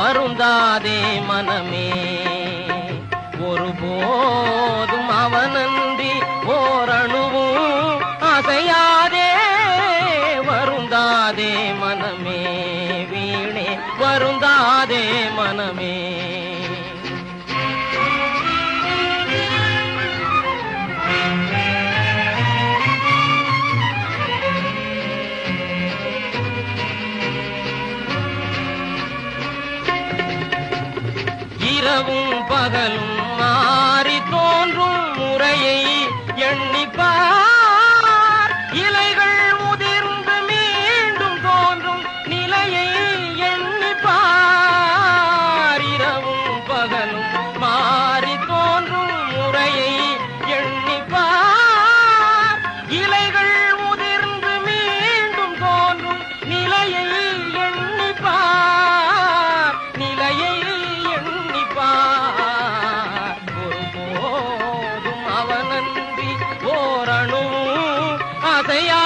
வருந்தாதே மனமே, ஒருபோதும் அவனன்றி ஓரணுவும் அசையாதே. வருந்தாதே மனமே, வீணே வருந்தாதே மனமே. இரவும் பகலும் மாறி தோன்றும் முறையை எண்ணிப்பார். இலைகள் உதிர்ந்து மீண்டும் தோன்றும் நிலையை எண்ணிப்பார். இரவும் பகலும் மாறி தோன்றும் முறையை எண்ணிப்பார். இலைகள் உதிர்ந்து மீண்டும் தோன்றும் நிலையை எண்ணிப்பார். நிலையை ஒருபோதும் அவனன்றி ஓரணுவும் அசையா